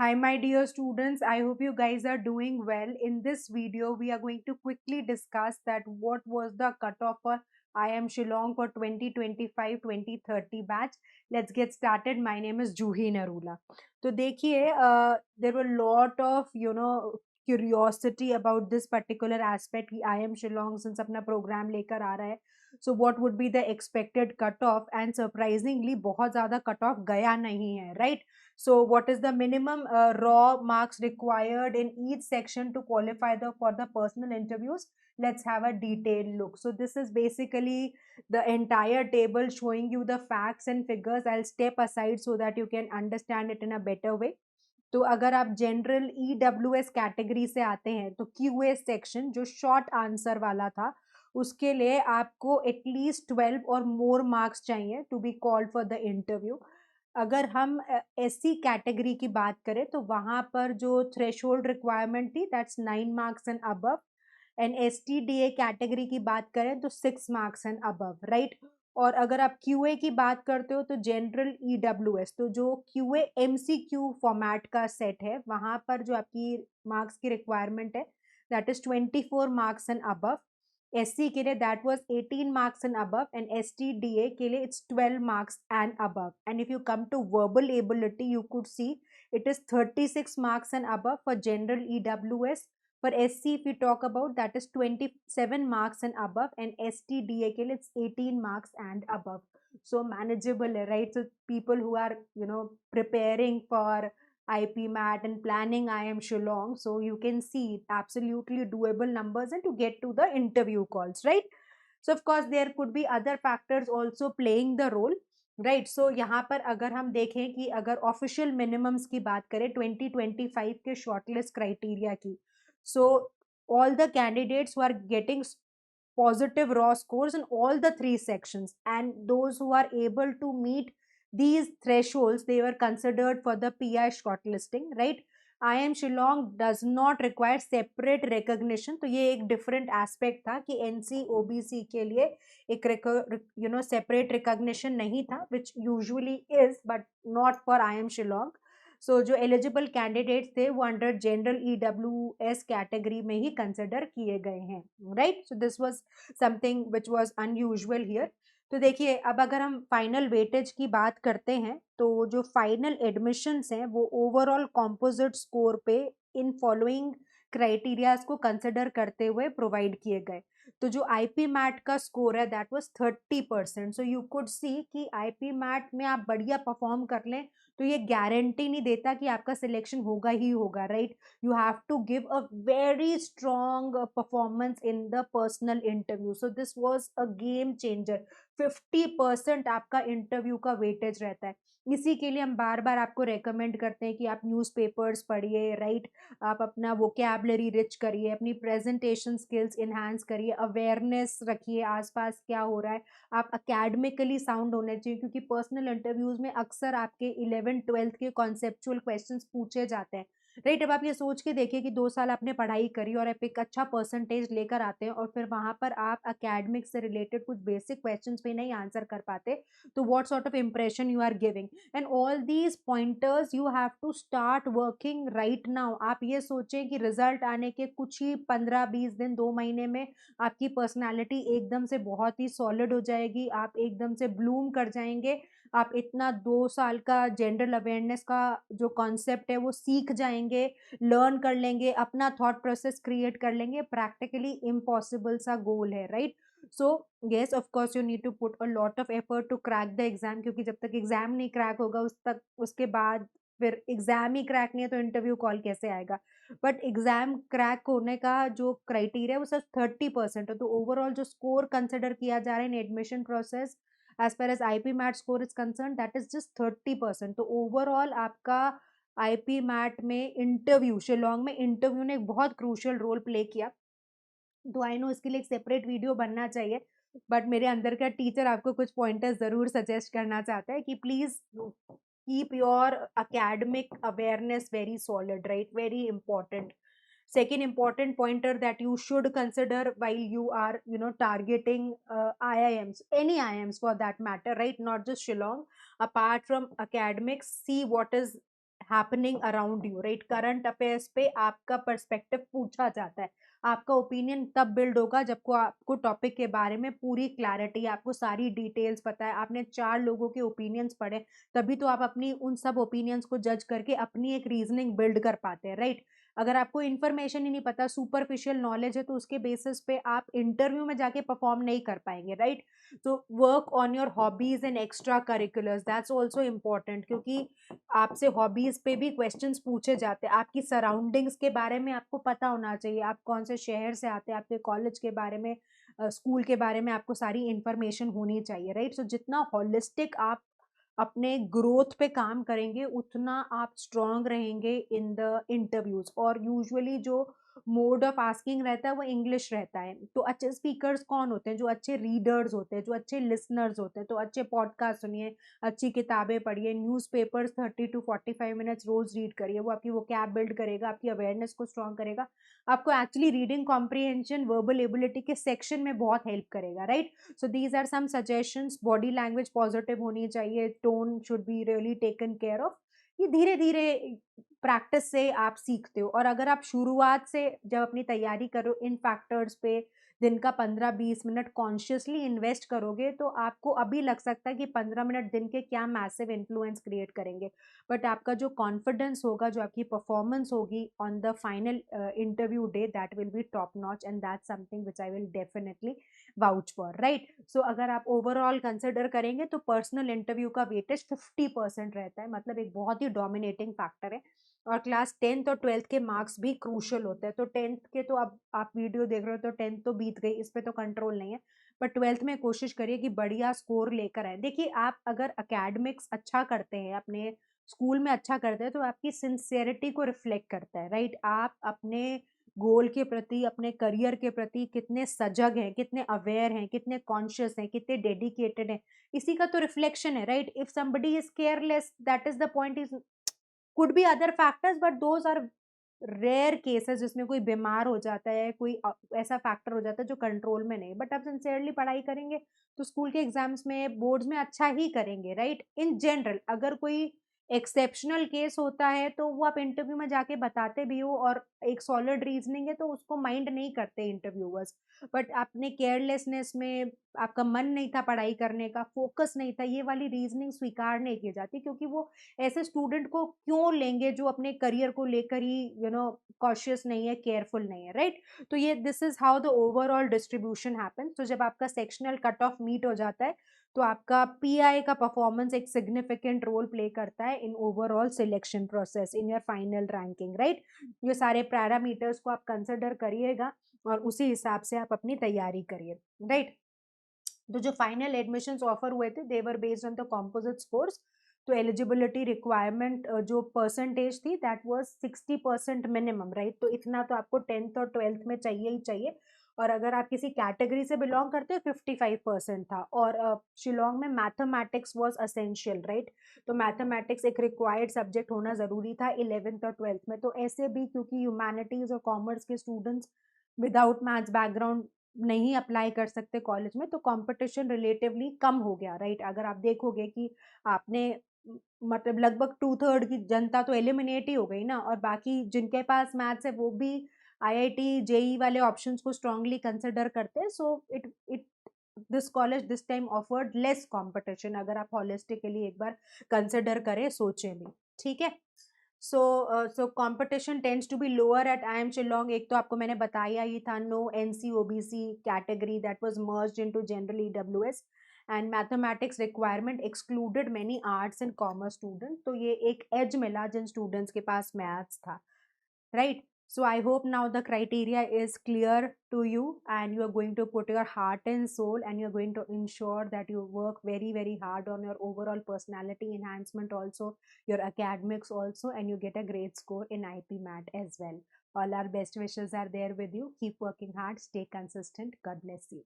Hi, my dear students. I hope you guys are doing well. In this video, we are going to quickly discuss that what was the cutoff for IIM Shillong for 2025-2030 batch. Let's get started. My name is Juhi Narula. तो देखिए, there were a lot of curiosity about this particular aspect कि IIM Shillong since अपना program लेकर आ रहा है. So what would be the expected cutoff? And surprisingly बहुत ज़्यादा cutoff गया नहीं है, right? So what is the minimum raw marks required in each section to qualify for the personal interviews? Let's have a detailed look. So this is basically the entire table showing you the facts and figures. I'll step aside so that you can understand it in a better way. तो अगर आप general EWS category से आते हैं तो QA section जो short answer वाला था उसके लिए आपको एटलीस्ट 12 और मोर मार्क्स चाहिए to be called for the interview. अगर हम SC कैटेगरी की बात करें तो वहां पर जो थ्रेशोल्ड रिक्वायरमेंट थी that's 9 marks and above. And STDA category की बात करें तो 6 मार्क्स एंड अबव, राइट. और अगर आप QA की बात करते हो तो जनरल EWS तो जो QA MCQ फॉर्मेट का सेट है वहां पर जो आपकी मार्क्स की रिक्वायरमेंट है that is 24 marks and above. SC के लिए that was 18 marks and above and STDA के लिए it's 12 marks and above. And if you come to verbal ability you could see it is 36 marks and above for general EWS. For SC, if you talk about, that is 27 marks and above, and STDA ke liye it's 18 marks and above. So manageable, right? So people who are preparing for IPMAT and planning IIM Shillong, so you can see absolutely doable numbers and to get to the interview calls, right? So of course there could be other factors also playing the role, right. So यहाँ पर अगर हम देखें कि अगर official मिनिमम्स की बात करें 2025 के शॉर्टलिस्ट क्राइटेरिया की, so all the candidates who are getting positive raw scores in all the three sections and those who are able to meet these thresholds they were considered for the PI shortlisting, right. IIM Shillong does not require separate recognition. तो ये एक different aspect था कि NC OBC के लिए एक separate recognition नहीं था, which usually is but not for IIM Shillong. सो जो एलिजिबल कैंडिडेट्स थे वो अंडर जनरल EWS कैटेगरी में ही कंसिडर किए गए हैं, right. So this was something which was unusual here. तो देखिए अब अगर हम फाइनल वेटेज की बात करते हैं तो जो फाइनल एडमिशंस हैं वो ओवरऑल कॉम्पोजिट स्कोर पे इन फॉलोइंग क्राइटेरियाज को कंसिडर करते हुए प्रोवाइड किए गए. तो जो IPMAT का स्कोर है that was 30%. So you could सी कि IPMAT में आप बढ़िया परफॉर्म कर लें तो ये गारंटी नहीं देता कि आपका सिलेक्शन होगा ही होगा, right. You have to give a very strong performance in the personal interview. So this was a game changer. 50% आपका इंटरव्यू का वेटेज रहता है. इसी के लिए हम बार बार आपको रेकमेंड करते हैं कि आप न्यूज़पेपर्स पढ़िए, राइट. आप अपना वोकैबलरी रिच करिए, अपनी प्रेजेंटेशन स्किल्स इन्हांस करिए, अवेयरनेस रखिए आसपास क्या हो रहा है. आप अकेडमिकली साउंड होने चाहिए क्योंकि पर्सनल इंटरव्यूज में अक्सर आपके 11th-12th के कॉन्सेप्चुअल क्वेश्चंस पूछे जाते हैं, राइट. अब आप ये सोच के देखिए कि 2 साल आपने पढ़ाई करी और आप एक अच्छा परसेंटेज लेकर आते हैं और फिर वहां पर आप अकेडमिक से रिलेटेड कुछ बेसिक क्वेश्चंस भी नहीं आंसर कर पाते तो what sort of impression you are giving. And all these pointers you have to start working right now. आप ये सोचें कि रिजल्ट आने के कुछ ही 15-20 दिन 2 महीने में आपकी पर्सनालिटी एकदम से बहुत ही सॉलिड हो जाएगी, आप एकदम से ब्लूम कर जाएंगे. आप इतना 2 साल का जनरल अवेयरनेस का जो कॉन्सेप्ट है वो सीख जाएंगे, लर्न कर लेंगे, अपना थॉट प्रोसेस क्रिएट कर लेंगे. प्रैक्टिकली इम्पॉसिबल सा गोल है, right. So yes of course you need to put a lot of effort to crack the exam क्योंकि जब तक एग्जाम नहीं क्रैक होगा उसके बाद फिर एग्जाम ही क्रैक नहीं है तो इंटरव्यू कॉल कैसे आएगा. बट एग्जाम क्रैक होने का जो क्राइटेरिया है वो सिर्फ 30% है. तो ओवरऑल जो स्कोर कंसिडर किया जा रहा है in admission process as per as IPMAT score is concern that is just 30%. तो ओवरऑल आपका IPMAT में इंटरव्यू शिलोंग में इंटरव्यू ने एक बहुत क्रूशियल रोल प्ले किया. तो आई नो इसके लिए एक सेपरेट वीडियो बनना चाहिए बट मेरे अंदर का टीचर आपको कुछ पॉइंटर्स जरूर सजेस्ट करना चाहता है कि please keep your academic awareness very solid, right. Very important. Second important pointer that you should consider while you are targeting IIMs, any IIMs for that matter, right, not just Shillong. Apart from academics, see what is happening around you, right. Current affairs पे आपका perspective पूछा जाता है। आपका opinion तब build होगा जब आपको टॉपिक के बारे में पूरी क्लैरिटी, आपको सारी डिटेल्स पता है, आपने 4 लोगों के ओपिनियंस पढ़े, तभी तो आप अपनी उन सब ओपिनियंस को जज करके अपनी एक रीजनिंग बिल्ड कर पाते हैं, राइट। अगर आपको इन्फॉर्मेशन ही नहीं पता, सुपरफिशियल नॉलेज है, तो उसके बेसिस पे आप इंटरव्यू में जाके परफॉर्म नहीं कर पाएंगे, राइट। तो work on your hobbies and extra curriculars, that's also important, क्योंकि आपसे हॉबीज पे भी क्वेश्चंस पूछे जाते हैं। आपकी सराउंडिंग्स के बारे में आपको पता होना चाहिए, आप कौन से शहर से आते हैं, आपके कॉलेज के बारे में, स्कूल के बारे में आपको सारी इंफॉर्मेशन होनी चाहिए, राइट। सो जितना होलिस्टिक आप अपने ग्रोथ पे काम करेंगे, उतना आप स्ट्रांग रहेंगे इन द इंटरव्यूज। और यूजुअली जो मोड ऑफ आस्किंग रहता है वो इंग्लिश रहता है। तो अच्छे स्पीकर्स कौन होते हैं? जो अच्छे रीडर्स होते हैं, जो अच्छे लिसनर्स होते हैं। तो अच्छे पॉडकास्ट सुनिए, अच्छी किताबें पढ़िए, न्यूज़पेपर्स 30 to 45 मिनट्स रोज रीड करिए, वो आपकी वोकैब बिल्ड करेगा, आपकी अवेयरनेस को स्ट्रांग करेगा, आपको actually reading comprehension, verbal ability के सेक्शन में बहुत हेल्प करेगा, right. So these are some suggestions. Body language positive होनी चाहिए, tone should be really taken care of. ये धीरे धीरे प्रैक्टिस से आप सीखते हो। और अगर आप शुरुआत से जब अपनी तैयारी करो, इन फैक्टर्स पे दिन का 15-20 मिनट कॉन्शियसली इन्वेस्ट करोगे, तो आपको अभी लग सकता है कि 15 मिनट दिन के क्या मैसिव इन्फ्लुएंस क्रिएट करेंगे, बट आपका जो कॉन्फिडेंस होगा, जो आपकी परफॉर्मेंस होगी on the final interview day, that will be top notch, and that's something which I will definitely vouch for, right. So अगर आप ओवरऑल कंसिडर करेंगे तो पर्सनल इंटरव्यू का वेटेज 50% रहता है, मतलब एक बहुत ही डोमिनेटिंग फैक्टर है। और क्लास 10th और 12th के मार्क्स भी क्रूशल होते हैं। तो 10th के तो अब आप वीडियो देख रहे हो तो 10th तो बीत गई, इस पे तो कंट्रोल नहीं है, पर 12th में कोशिश करिए कि बढ़िया स्कोर लेकर आए। देखिए, आप अगर एकेडमिक्स अच्छा करते हैं, अपने स्कूल में अच्छा करते हैं, तो आपकी सिंसियरिटी को रिफ्लेक्ट करता है, राइट। आप अपने गोल के प्रति, अपने करियर के प्रति कितने सजग हैं, कितने अवेयर हैं, कितने कॉन्शियस हैं, कितने डेडिकेटेड हैं, इसी का तो रिफ्लेक्शन है, right. If somebody is careless, that is the point, is could be other factors, but those are rare cases जिसमें कोई बीमार हो जाता है, कोई ऐसा फैक्टर हो जाता है जो कंट्रोल में नहीं। बट आप सिंसियरली पढ़ाई करेंगे तो स्कूल के एग्जाम्स में, बोर्ड्स में अच्छा ही करेंगे, राइट। इन जनरल अगर कोई एक्सेप्शनल केस होता है तो वो आप इंटरव्यू में जाके बताते भी हो, और एक सॉलिड रीजनिंग है तो उसको माइंड नहीं करते इंटरव्यूअर्स। बट आपने केयरलेसनेस में, आपका मन नहीं था पढ़ाई करने का, फोकस नहीं था, ये वाली रीजनिंग स्वीकार नहीं की जाती, क्योंकि वो ऐसे स्टूडेंट को क्यों लेंगे जो अपने करियर को लेकर ही कॉशियस नहीं है, केयरफुल नहीं है, राइट। तो ये this is how the overall distribution happens. तो जब आपका सेक्शनल कट ऑफ मीट हो जाता है, तो आपका पीआई का परफॉर्मेंस एक सिग्निफिकेंट रोल प्ले करता है in overall selection process, in your final ranking, right. ये सारे पैरामीटर्स को आप कंसिडर करिएगा और उसी हिसाब से आप अपनी तैयारी करिए, राइट। तो जो फाइनल एडमिशंस ऑफर हुए थे, they were based on the composite scores. तो एलिजिबिलिटी रिक्वायरमेंट जो परसेंटेज थी, दैट वाज 60% मिनिमम, राइट। तो इतना तो आपको 10th और 12th में चाहिए ही चाहिए। और अगर आप किसी कैटेगरी से बिलोंग करते हो, 55% था। और शिलोंग में मैथमेटिक्स वाज असेंशियल, राइट। तो मैथमेटिक्स एक रिक्वायर्ड सब्जेक्ट होना जरूरी था 11th और 12th में। तो ऐसे भी, क्योंकि ह्यूमैनिटीज और कॉमर्स के स्टूडेंट्स विदाउट मैथ्स बैकग्राउंड नहीं अप्लाई कर सकते कॉलेज में, तो कंपटीशन रिलेटिवली कम हो गया, राइट। अगर आप देखोगे कि आपने मतलब लगभग 2/3 की जनता तो एलिमिनेट ही हो गई ना, और बाकी जिनके पास मैथ्स है वो भी आईआईटी जेई वाले ऑप्शंस को स्ट्रांगली कंसिडर करते हैं। So it it this college this time offered less competition, अगर आप होलिस्टिकली एक बार कंसिडर करें, सोचें भी, ठीक है। So competition tends to be lower at I M Shillong. एक तो आपको मैंने बताया ही था, no NC OBC category, that was merged into general EWS, and mathematics requirement excluded many arts and commerce student. तो ये एक एज मिला जिन स्टूडेंट्स के पास मैथ्स था, right? So I hope now the criteria is clear to you, and you are going to put your heart and soul, and you're going to ensure that you work very very hard on your overall personality enhancement also, your academics also, and you get a great score in IP mat as well. All our best wishes are there with you. Keep working hard, stay consistent. God bless you.